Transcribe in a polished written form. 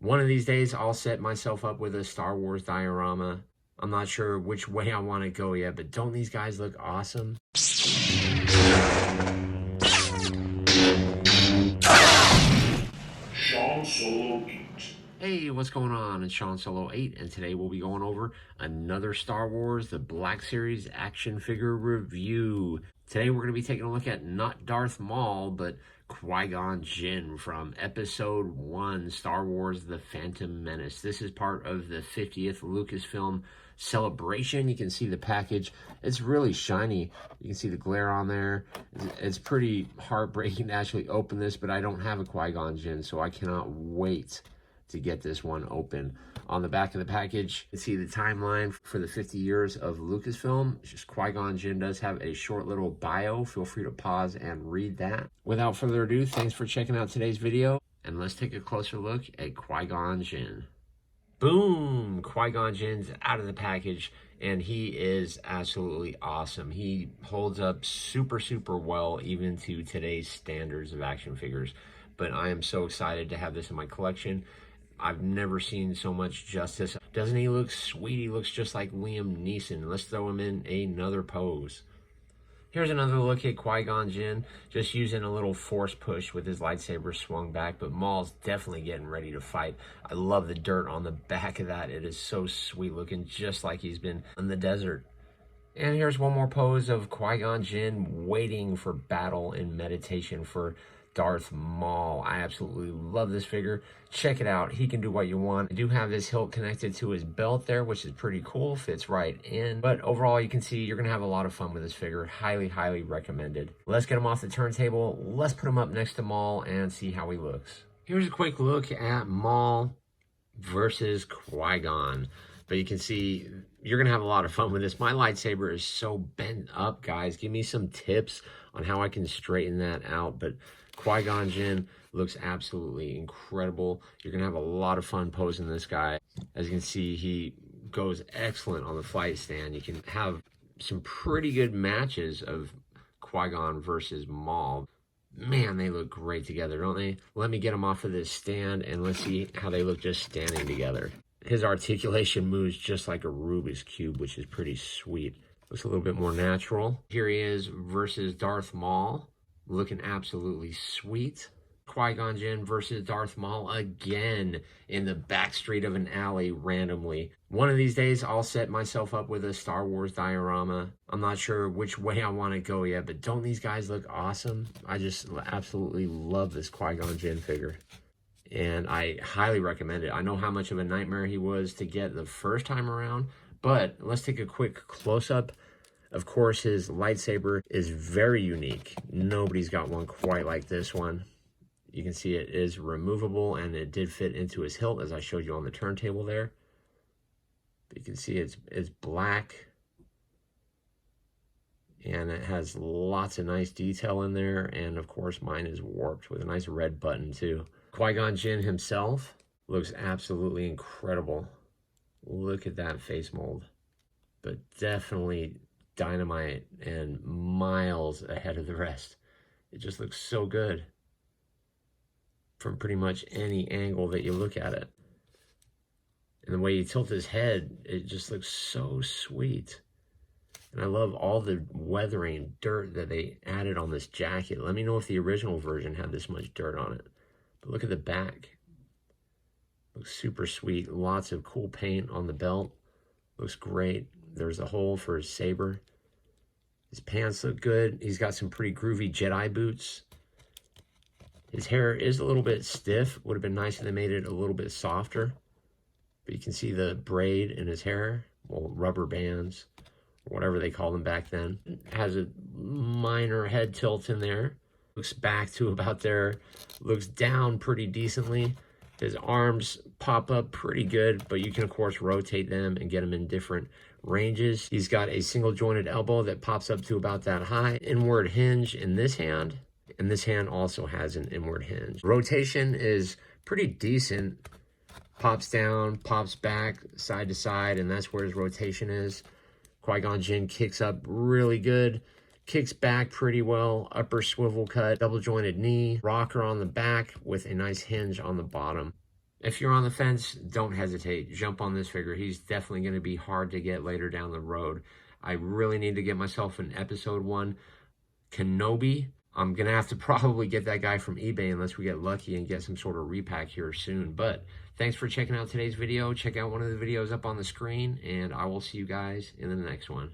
One of these days, I'll set myself up with a Star Wars diorama. I'm not sure which way I want to go yet, but don't these guys look awesome? Sean Solo 8. Hey, what's going on? It's Sean Solo 8, and today we'll be going over another Star Wars The Black Series action figure review. Today we're going to be taking a look at not Darth Maul, but Qui-gon Jinn from Episode 1, Star Wars The Phantom Menace. This is part of the 50th Lucasfilm Celebration. You can see the package. It's really shiny. You can see the glare on there. It's pretty heartbreaking to actually open this, but I don't have a Qui-gon Jinn, so I cannot wait to get this one open. On the back of the package, you can see the timeline for the 50 years of Lucasfilm. Just Qui-gon Jinn does have a short little bio. Feel free to pause and read that. Without further ado, thanks for checking out today's video, and let's take a closer look at Qui-gon Jinn. Boom! Qui-gon Jinn's out of the package, and he is absolutely awesome. He holds up super well, even to today's standards of action figures. But I am so excited to have this in my collection. I've never seen so much justice. Doesn't he look sweet? He looks just like Liam Neeson. Let's throw him in another pose. Here's another look at Qui-gon Jinn, just using a little force push with his lightsaber swung back, but Maul's definitely getting ready to fight. I love the dirt on the back of that. It is so sweet looking, just like he's been in the desert. And here's one more pose of Qui-gon Jinn waiting for battle and meditation for Darth Maul. I absolutely love this figure. Check it out. He can do what you want. I do have this hilt connected to his belt there, which is pretty cool. Fits right in. But overall, you can see you're going to have a lot of fun with this figure. Highly recommended. Let's get him off the turntable. Let's put him up next to Maul and see how he looks. Here's a quick look at Maul versus Qui-gon. But you can see you're going to have a lot of fun with this. My lightsaber is so bent up, guys. Give me some tips on how I can straighten that out. But Qui-gon Jinn looks absolutely incredible. You're going to have a lot of fun posing this guy. As you can see, he goes excellent on the flight stand. You can have some pretty good matches of Qui-gon versus Maul. Man, they look great together, don't they? Let me get them off of this stand, and let's see how they look just standing together. His articulation moves just like a Rubik's Cube, which is pretty sweet. Looks a little bit more natural. Here he is versus Darth Maul. Looking absolutely sweet. Qui-gon Jinn versus Darth Maul again in the back street of an alley randomly. One of these days, I'll set myself up with a Star Wars diorama. I'm not sure which way I want to go yet, but don't these guys look awesome? I just absolutely love this Qui-gon Jinn figure, and I highly recommend it. I know how much of a nightmare he was to get the first time around, but let's take a quick close-up. Of course, his lightsaber is very unique. Nobody's got one quite like this one. You can see it is removable, and it did fit into his hilt, as I showed you on the turntable there. But you can see it's black, and it has lots of nice detail in there. And of course, mine is warped with a nice red button too. Qui-gon Jinn himself looks absolutely incredible. Look at that face mold. But definitely dynamite and miles ahead of the rest. It just looks so good from pretty much any angle that you look at it. And the way you tilt his head, it just looks so sweet. And I love all the weathering dirt that they added on this jacket. Let me know if the original version had this much dirt on it. But look at the back. Looks super sweet. Lots of cool paint on the belt. Looks great. There's a hole for his saber. His pants look good. He's got some pretty groovy Jedi boots. His hair is a little bit stiff. Would have been nice if they made it a little bit softer. But you can see the braid in his hair. Well, rubber bands, or whatever they called them back then. Has a minor head tilt in there. Looks back to about there. Looks down pretty decently. His arms pop up pretty good, but you can, of course, rotate them and get them in different ranges. He's got a single jointed elbow that pops up to about that high. Inward hinge in this hand, and this hand also has an inward hinge. Rotation is pretty decent. Pops down, pops back, side to side, and that's where his rotation is. Qui-gon Jinn kicks up really good. Kicks back pretty well, upper swivel cut, double jointed knee, rocker on the back with a nice hinge on the bottom. If you're on the fence, don't hesitate. Jump on this figure. He's definitely going to be hard to get later down the road. I really need to get myself an episode 1 Kenobi. I'm going to have to probably get that guy from eBay unless we get lucky and get some sort of repack here soon. But thanks for checking out today's video. Check out one of the videos up on the screen, and I will see you guys in the next one.